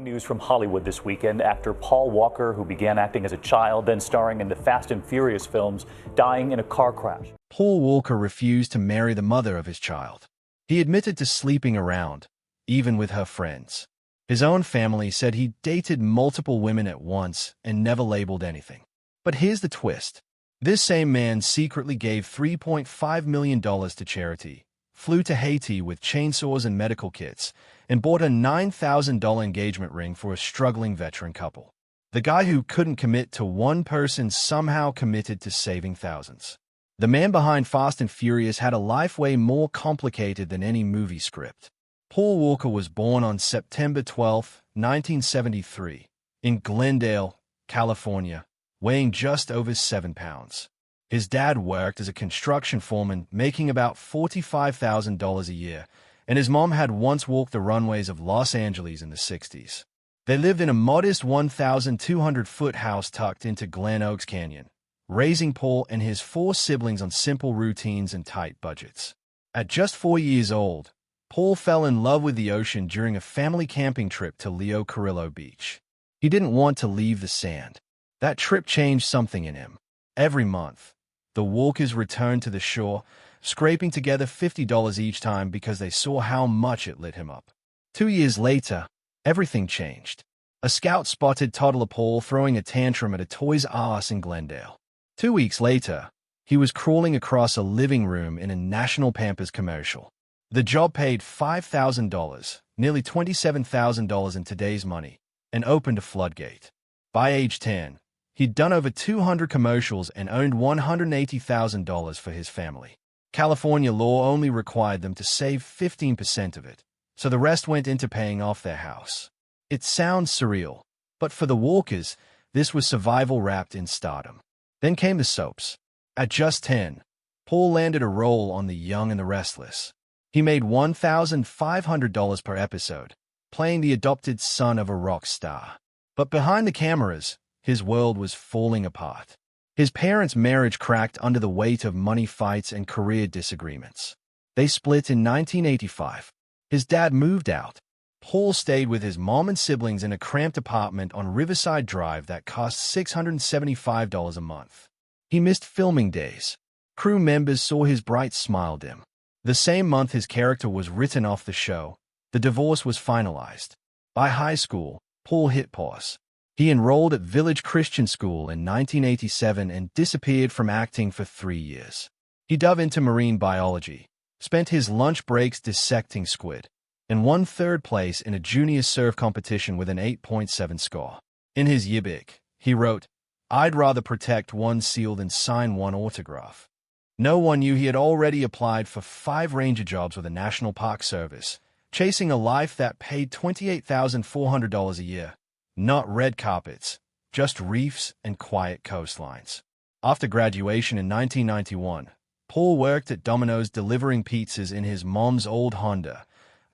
News from Hollywood this weekend after Paul Walker, who began acting as a child, then starring in the Fast and Furious films, dying in a car crash. Paul Walker refused to marry the mother of his child. He admitted to sleeping around, even with her friends. His own family said he dated multiple women at once and never labeled anything. But here's the twist. This same man secretly gave $3.5 million to charity, flew to Haiti with chainsaws and medical kits, and bought a $9,000 engagement ring for a struggling veteran couple. The guy who couldn't commit to one person somehow committed to saving thousands. The man behind Fast and Furious had a life way more complicated than any movie script. Paul Walker was born on September 12, 1973, in Glendale, California, weighing just over 7 pounds. His dad worked as a construction foreman, making about $45,000 a year, and his mom had once walked the runways of Los Angeles in the 60s. They lived in a modest 1,200-foot house tucked into Glen Oaks Canyon, raising Paul and his 4 siblings on simple routines and tight budgets. At just 4 years old, Paul fell in love with the ocean during a family camping trip to Leo Carrillo Beach. He didn't want to leave the sand. That trip changed something in him. Every month, the Walkers returned to the shore, scraping together $50 each time because they saw how much it lit him up. 2 years later, everything changed. A scout spotted toddler Paul throwing a tantrum at a Toys R Us in Glendale. 2 weeks later, he was crawling across a living room in a National Pampers commercial. The job paid $5,000, nearly $27,000 in today's money, and opened a floodgate. By age 10, he'd done over 200 commercials and owned $180,000 for his family. California law only required them to save 15% of it, so the rest went into paying off their house. It sounds surreal, but for the Walkers, this was survival wrapped in stardom. Then came the soaps. At just 10, Paul landed a role on The Young and the Restless. He made $1,500 per episode, playing the adopted son of a rock star. But behind the cameras, his world was falling apart. His parents' marriage cracked under the weight of money fights and career disagreements. They split in 1985. His dad moved out. Paul stayed with his mom and siblings in a cramped apartment on Riverside Drive that cost $675 a month. He missed filming days. Crew members saw his bright smile dim. The same month his character was written off the show, the divorce was finalized. By high school, Paul hit pause. He enrolled at Village Christian School in 1987 and disappeared from acting for 3 years. He dove into marine biology, spent his lunch breaks dissecting squid, and won 3rd place in a junior surf competition with an 8.7 score. In his yearbook, he wrote, "I'd rather protect one seal than sign one autograph." No one knew he had already applied for 5 ranger jobs with the National Park Service, chasing a life that paid $28,400 a year. Not red carpets, just reefs and quiet coastlines. After graduation in 1991, Paul worked at Domino's delivering pizzas in his mom's old Honda,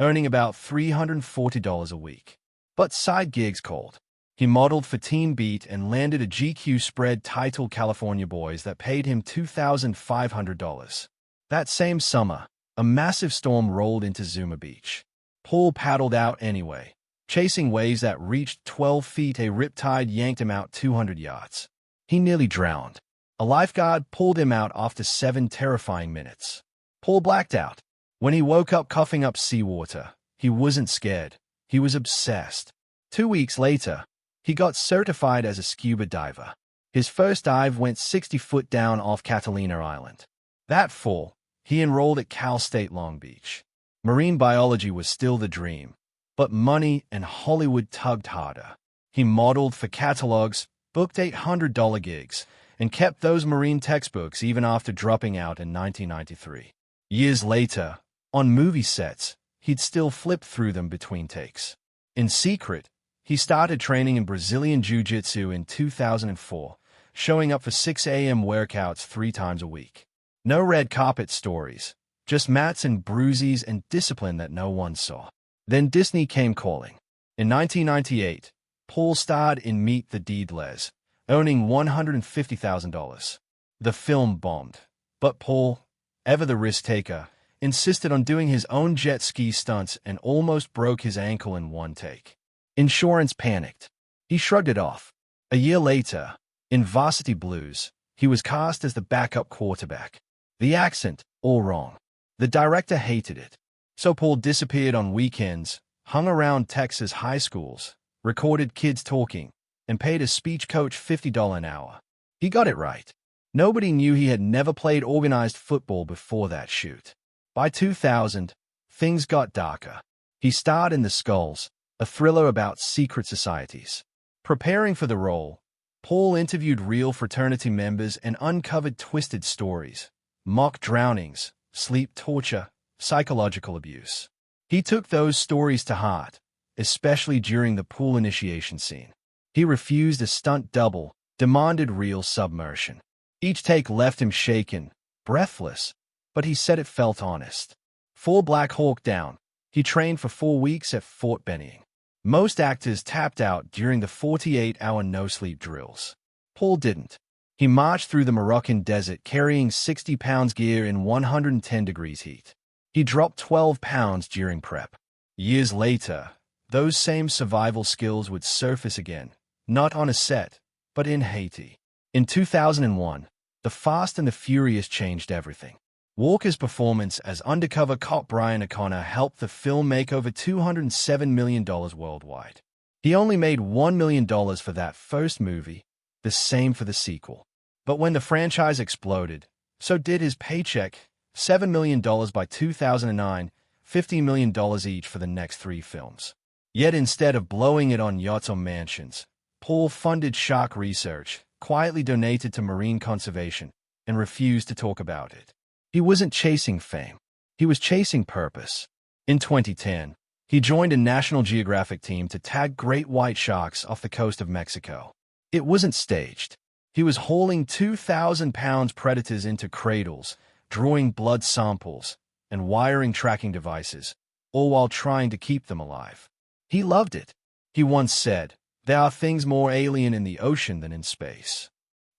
earning about $340 a week. But side gigs called. He modeled for Teen Beat and landed a GQ spread titled California Boys that paid him $2,500. That same summer, a massive storm rolled into Zuma Beach. Paul paddled out anyway. Chasing waves that reached 12 feet, a riptide yanked him out 200 yards. He nearly drowned. A lifeguard pulled him out after 7 terrifying minutes. Paul blacked out. When he woke up coughing up seawater, he wasn't scared. He was obsessed. 2 weeks later, he got certified as a scuba diver. His first dive went 60 foot down off Catalina Island. That fall, he enrolled at Cal State Long Beach. Marine biology was still the dream. But money and Hollywood tugged harder. He modeled for catalogs, booked $800 gigs, and kept those marine textbooks even after dropping out in 1993. Years later, on movie sets, he'd still flip through them between takes. In secret, he started training in Brazilian Jiu-Jitsu in 2004, showing up for 6 a.m. workouts 3 times a week. No red carpet stories, just mats and bruises and discipline that no one saw. Then Disney came calling. In 1998, Paul starred in Meet the Deedlers, earning $150,000. The film bombed, but Paul, ever the risk-taker, insisted on doing his own jet ski stunts and almost broke his ankle in one take. Insurance panicked. He shrugged it off. A year later, in Varsity Blues, he was cast as the backup quarterback. The accent, all wrong. The director hated it. So Paul disappeared on weekends, hung around Texas high schools, recorded kids talking, and paid a speech coach $50 an hour. He got it right. Nobody knew he had never played organized football before that shoot. By 2000, things got darker. He starred in The Skulls, a thriller about secret societies. Preparing for the role, Paul interviewed real fraternity members and uncovered twisted stories, mock drownings, sleep torture, psychological abuse. He took those stories to heart, especially during the pool initiation scene. He refused a stunt double, demanded real submersion. Each take left him shaken, breathless, but he said it felt honest. For Black Hawk Down, he trained for 4 weeks at Fort Benning. Most actors tapped out during the 48-hour no-sleep drills. Paul didn't. He marched through the Moroccan desert carrying 60 pounds gear in 110 degrees heat. He dropped 12 pounds during prep. Years later, those same survival skills would surface again, not on a set, but in Haiti. In 2001, The Fast and the Furious changed everything. Walker's performance as undercover cop Brian O'Connor helped the film make over $207 million worldwide. He only made $1 million for that first movie, the same for the sequel. But when the franchise exploded, so did his paycheck, $7 million by 2009, $50 million each for the next 3 films. Yet instead of blowing it on yachts or mansions, Paul funded shark research, quietly donated to marine conservation, and refused to talk about it. He wasn't chasing fame. He was chasing purpose. In 2010, he joined a National Geographic team to tag great white sharks off the coast of Mexico. It wasn't staged. He was hauling 2,000-pound predators into cradles, drawing blood samples, and wiring tracking devices, all while trying to keep them alive. He loved it. He once said, "There are things more alien in the ocean than in space."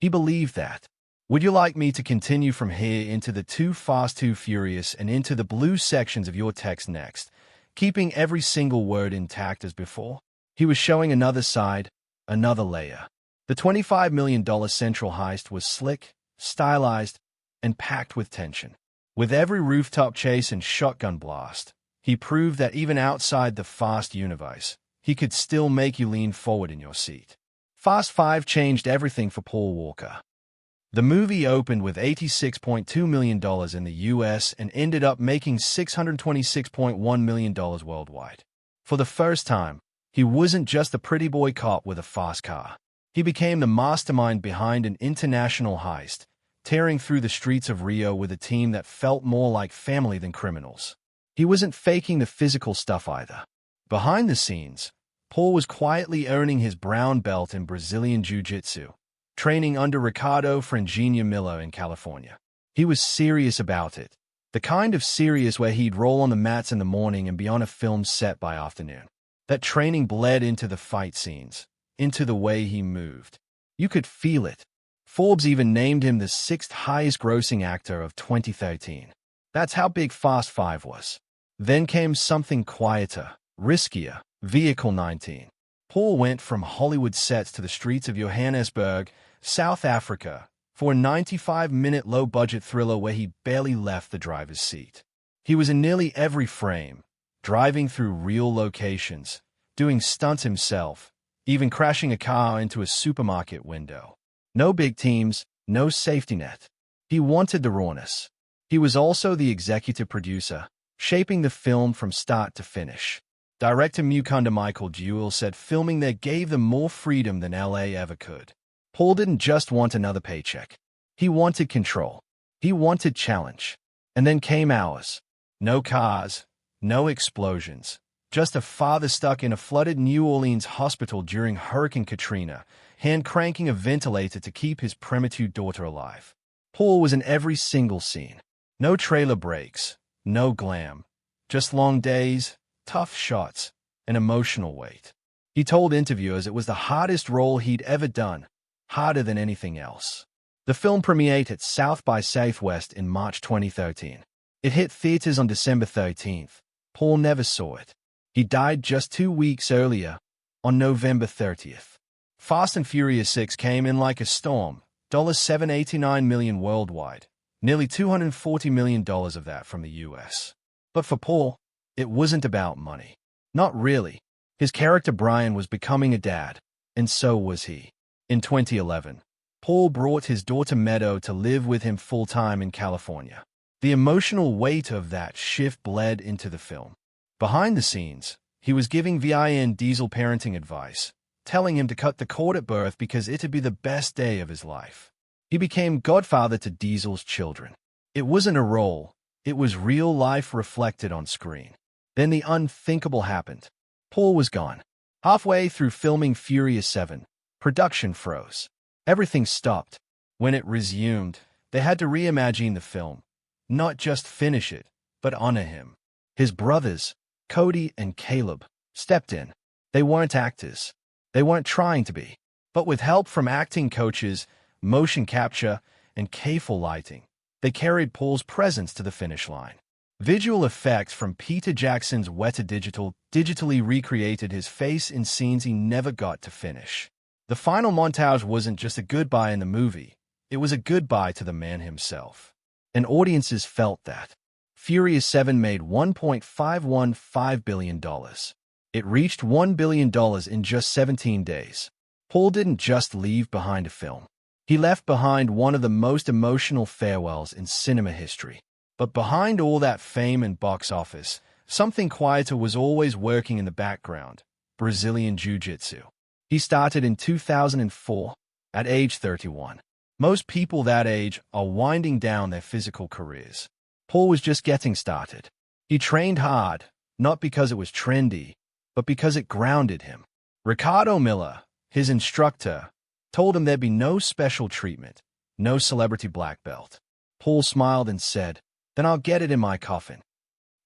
He believed that. Would you like me to continue from here into the Too Fast, Too Furious and into the blue sections of your text next, keeping every single word intact as before? He was showing another side, another layer. The $25 million central heist was slick, stylized, and packed with tension. With every rooftop chase and shotgun blast, he proved that even outside the Fast universe, he could still make you lean forward in your seat. Fast 5 changed everything for Paul Walker. The movie opened with $86.2 million in the US and ended up making $626.1 million worldwide. For the first time, he wasn't just a pretty boy cop with a fast car. He became the mastermind behind an international heist, tearing through the streets of Rio with a team that felt more like family than criminals. He wasn't faking the physical stuff either. Behind the scenes, Paul was quietly earning his brown belt in Brazilian Jiu-Jitsu, training under Ricardo Frangina Miller in California. He was serious about it, the kind of serious where he'd roll on the mats in the morning and be on a film set by afternoon. That training bled into the fight scenes, into the way he moved. You could feel it. Forbes even named him the 6th highest-grossing actor of 2013. That's how big Fast 5 was. Then came something quieter, riskier, Vehicle 19. Paul went from Hollywood sets to the streets of Johannesburg, South Africa, for a 95-minute low-budget thriller where he barely left the driver's seat. He was in nearly every frame, driving through real locations, doing stunts himself, even crashing a car into a supermarket window. No big teams, no safety net. He wanted the rawness. He was also the executive producer, shaping the film from start to finish. Director Mukunda Michael Jewell said filming there gave them more freedom than LA ever could. Paul didn't just want another paycheck. He wanted control. He wanted challenge. And then came ours. No cars, no explosions. Just a father stuck in a flooded New Orleans hospital during Hurricane Katrina, hand-cranking a ventilator to keep his premature daughter alive. Paul was in every single scene. No trailer breaks, no glam. Just long days, tough shots, and emotional weight. He told interviewers it was the hardest role he'd ever done, harder than anything else. The film premiered at South by Southwest in March 2013. It hit theaters on December 13th. Paul never saw it. He died just 2 weeks earlier, on November 30th. Fast and Furious 6 came in like a storm, $789 million worldwide, nearly $240 million of that from the US. But for Paul, it wasn't about money. Not really. His character Brian was becoming a dad, and so was he. In 2011, Paul brought his daughter Meadow to live with him full-time in California. The emotional weight of that shift bled into the film. Behind the scenes, he was giving Vin Diesel parenting advice, telling him to cut the cord at birth because it'd be the best day of his life. He became godfather to Diesel's children. It wasn't a role, it was real life reflected on screen. Then the unthinkable happened. Paul was gone. Halfway through filming Furious 7, production froze. Everything stopped. When it resumed, they had to reimagine the film. Not just finish it, but honor him. His brothers, Cody and Caleb, stepped in. They weren't actors. They weren't trying to be. But with help from acting coaches, motion capture, and careful lighting, they carried Paul's presence to the finish line. Visual effects from Peter Jackson's Weta Digital digitally recreated his face in scenes he never got to finish. The final montage wasn't just a goodbye in the movie, it was a goodbye to the man himself. And audiences felt that. Furious 7 made $1.515 billion. It reached $1 billion in just 17 days. Paul didn't just leave behind a film. He left behind one of the most emotional farewells in cinema history. But behind all that fame and box office, something quieter was always working in the background: Brazilian Jiu-Jitsu. He started in 2004, at age 31. Most people that age are winding down their physical careers. Paul was just getting started. He trained hard, not because it was trendy, but because it grounded him. Ricardo Miller, his instructor, told him there'd be no special treatment, no celebrity black belt. Paul smiled and said, "Then I'll get it in my coffin."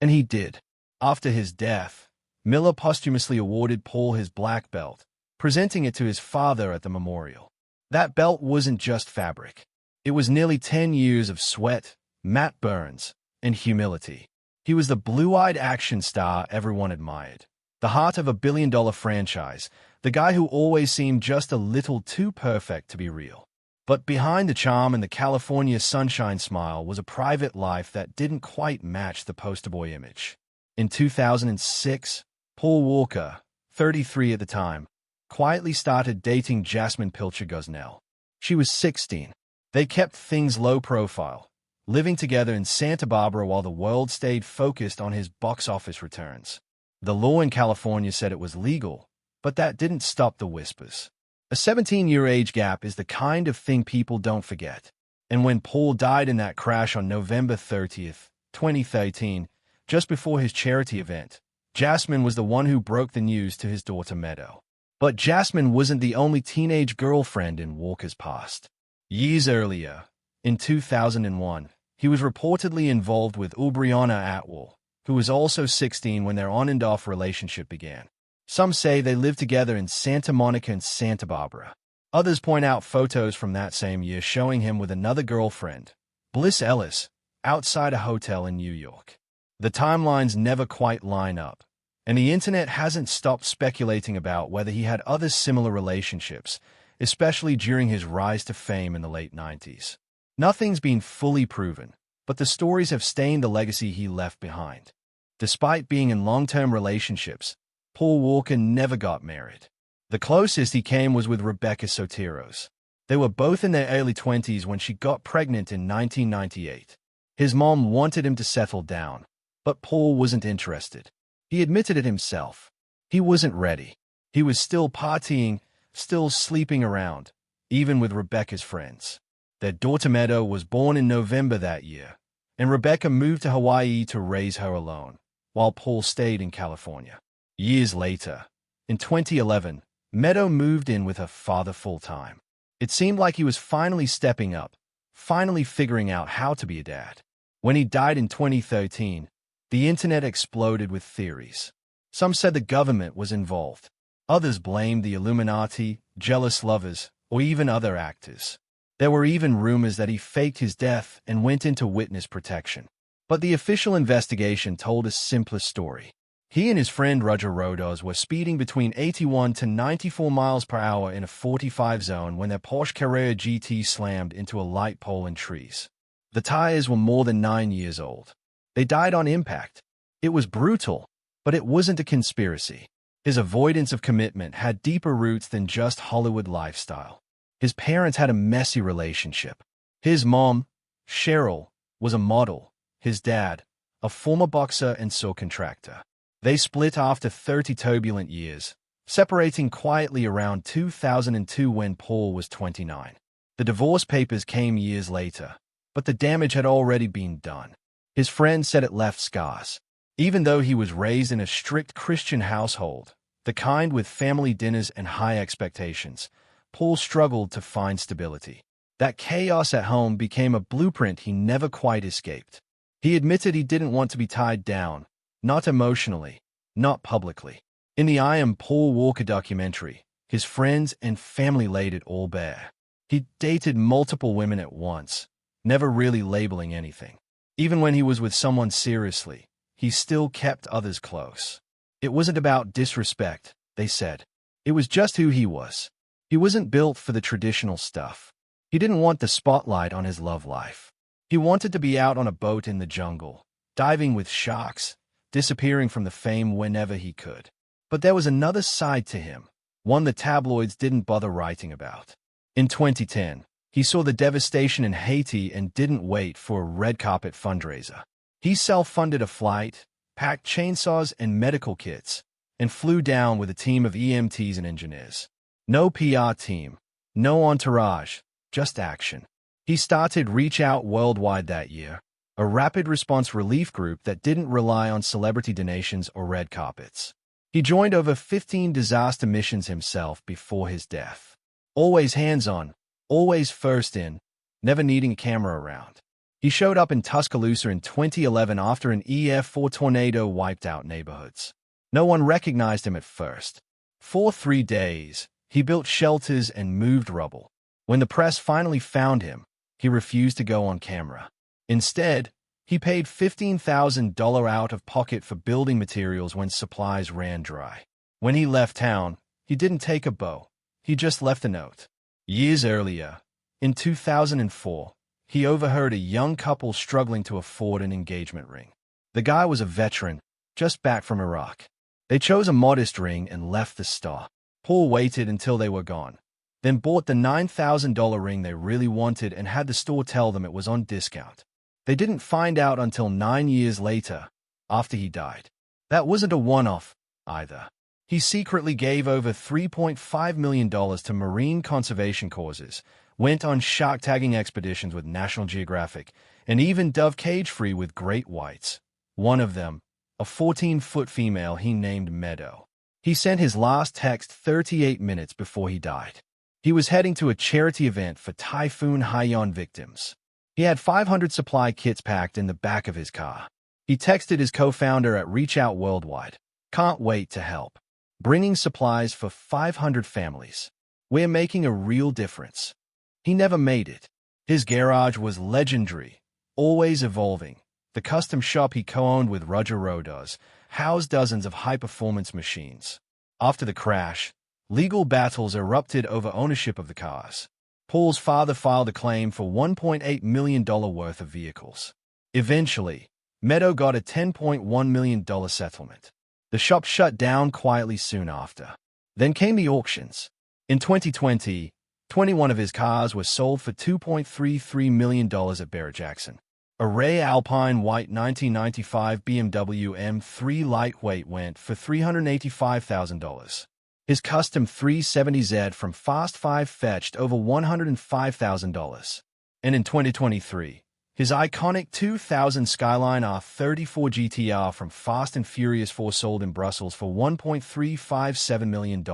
And he did. After his death, Miller posthumously awarded Paul his black belt, presenting it to his father at the memorial. That belt wasn't just fabric. It was nearly 10 years of sweat, matte burns, and humility. He was the blue-eyed action star everyone admired, the heart of a billion-dollar franchise, the guy who always seemed just a little too perfect to be real. But behind the charm and the California sunshine smile was a private life that didn't quite match the poster boy image. In 2006, Paul Walker, 33 at the time, quietly started dating Jasmine Pilcher Gosnell. She was 16. They kept things low profile, living together in Santa Barbara while the world stayed focused on his box office returns. The law in California said it was legal, but that didn't stop the whispers. A 17-year age gap is the kind of thing people don't forget. And when Paul died in that crash on November 30th, 2013, just before his charity event, Jasmine was the one who broke the news to his daughter Meadow. But Jasmine wasn't the only teenage girlfriend in Walker's past. Years earlier, in 2001, he was reportedly involved with Aubriana Atwell, who was also 16 when their on-and-off relationship began. Some say they lived together in Santa Monica and Santa Barbara. Others point out photos from that same year showing him with another girlfriend, Bliss Ellis, outside a hotel in New York. The timelines never quite line up, and the internet hasn't stopped speculating about whether he had other similar relationships, especially during his rise to fame in the late 90s. Nothing's been fully proven, but the stories have stained the legacy he left behind. Despite being in long-term relationships, Paul Walker never got married. The closest he came was with Rebecca Soteros. They were both in their early 20s when she got pregnant in 1998. His mom wanted him to settle down, but Paul wasn't interested. He admitted it himself. He wasn't ready. He was still partying, still sleeping around, even with Rebecca's friends. Their daughter Meadow was born in November that year, and Rebecca moved to Hawaii to raise her alone, while Paul stayed in California. Years later, in 2011, Meadow moved in with her father full-time. It seemed like he was finally stepping up, finally figuring out how to be a dad. When he died in 2013, the internet exploded with theories. Some said the government was involved. Others blamed the Illuminati, jealous lovers, or even other actors. There were even rumors that he faked his death and went into witness protection. But the official investigation told a simpler story. He and his friend Roger Rodos were speeding between 81 to 94 miles per hour in a 45 zone when their Porsche Carrera GT slammed into a light pole and trees. The tires were more than 9 years old. They died on impact. It was brutal, but it wasn't a conspiracy. His avoidance of commitment had deeper roots than just Hollywood lifestyle. His parents had a messy relationship. His mom, Cheryl, was a model. His dad, a former boxer and saw contractor. They split after 30 turbulent years, separating quietly around 2002 when Paul was 29. The divorce papers came years later, but the damage had already been done. His friend said it left scars. Even though he was raised in a strict Christian household, the kind with family dinners and high expectations, Paul struggled to find stability. That chaos at home became a blueprint he never quite escaped. He admitted he didn't want to be tied down, not emotionally, not publicly. In the I Am Paul Walker documentary, his friends and family laid it all bare. He dated multiple women at once, never really labeling anything. Even when he was with someone seriously, he still kept others close. It wasn't about disrespect, they said. It was just who he was. He wasn't built for the traditional stuff. He didn't want the spotlight on his love life. He wanted to be out on a boat in the jungle, diving with sharks, disappearing from the fame whenever he could. But there was another side to him, one the tabloids didn't bother writing about. In 2010, he saw the devastation in Haiti and didn't wait for a red carpet fundraiser. He self-funded a flight, packed chainsaws and medical kits, and flew down with a team of EMTs and engineers. No PR team, no entourage, just action. He started Reach Out Worldwide that year, a rapid response relief group that didn't rely on celebrity donations or red carpets. He joined over 15 disaster missions himself before his death. Always hands-on, always first in, never needing a camera around. He showed up in Tuscaloosa in 2011 after an EF4 tornado wiped out neighborhoods. No one recognized him at first. For 3 days, he built shelters and moved rubble. When the press finally found him, he refused to go on camera. Instead, he paid $15,000 out of pocket for building materials when supplies ran dry. When he left town, he didn't take a bow. He just left a note. Years earlier, in 2004, he overheard a young couple struggling to afford an engagement ring. The guy was a veteran, just back from Iraq. They chose a modest ring and left the store. Paul waited until they were gone, then bought the $9,000 ring they really wanted and had the store tell them it was on discount. They didn't find out until 9 years later, after he died. That wasn't a one-off, either. He secretly gave over $3.5 million to marine conservation causes, went on shark tagging expeditions with National Geographic, and even dove cage-free with great whites. One of them, a 14-foot female he named Meadow. He sent his last text 38 minutes before he died. He was heading to a charity event for Typhoon Haiyan victims. He had 500 supply kits packed in the back of his car. He texted his co-founder at Reach Out Worldwide, "Can't wait to help. Bringing supplies for 500 families. We're making a real difference." He never made it. His garage was legendary, always evolving. The custom shop he co-owned with Roger Rodos housed dozens of high-performance machines. After the crash, legal battles erupted over ownership of the cars. Paul's father filed a claim for $1.8 million worth of vehicles. Eventually, Meadow got a $10.1 million settlement. The shop shut down quietly soon after. Then came the auctions. In 2020, 21 of his cars were sold for $2.33 million at Barrett-Jackson. A Ray Alpine white 1995 BMW M3 lightweight went for $385,000. His custom 370Z from Fast 5 fetched over $105,000. And in 2023, his iconic 2000 Skyline R34 GTR from Fast and Furious 4 sold in Brussels for $1.357 million,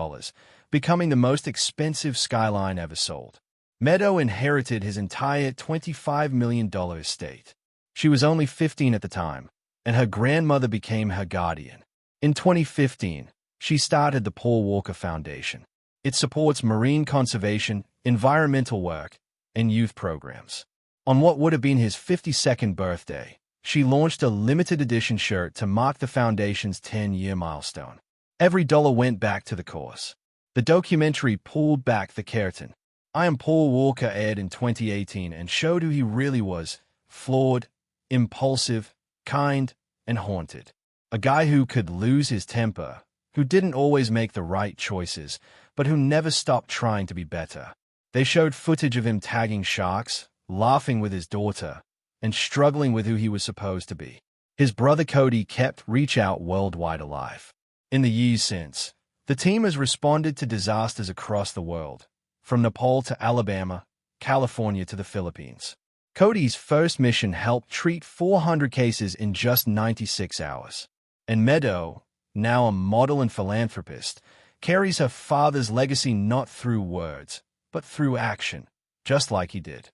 becoming the most expensive Skyline ever sold. Meadow inherited his entire $25 million estate. She was only 15 at the time, and her grandmother became her guardian. In 2015, she started the Paul Walker Foundation. It supports marine conservation, environmental work, and youth programs. On what would have been his 52nd birthday, she launched a limited edition shirt to mark the foundation's 10-year milestone. Every dollar went back to the cause. The documentary pulled back the curtain. I Am Paul Walker aired in 2018 and showed who he really was: flawed, impulsive, kind, and haunted. A guy who could lose his temper, who didn't always make the right choices, but who never stopped trying to be better. They showed footage of him tagging sharks, laughing with his daughter, and struggling with who he was supposed to be. His brother Cody kept Reach Out worldwide alive. In the years since, the team has responded to disasters across the world, from Nepal to Alabama, California to the Philippines. Cody's first mission helped treat 400 cases in just 96 hours. And Meadow, now a model and philanthropist, carries her father's legacy not through words, but through action, just like he did.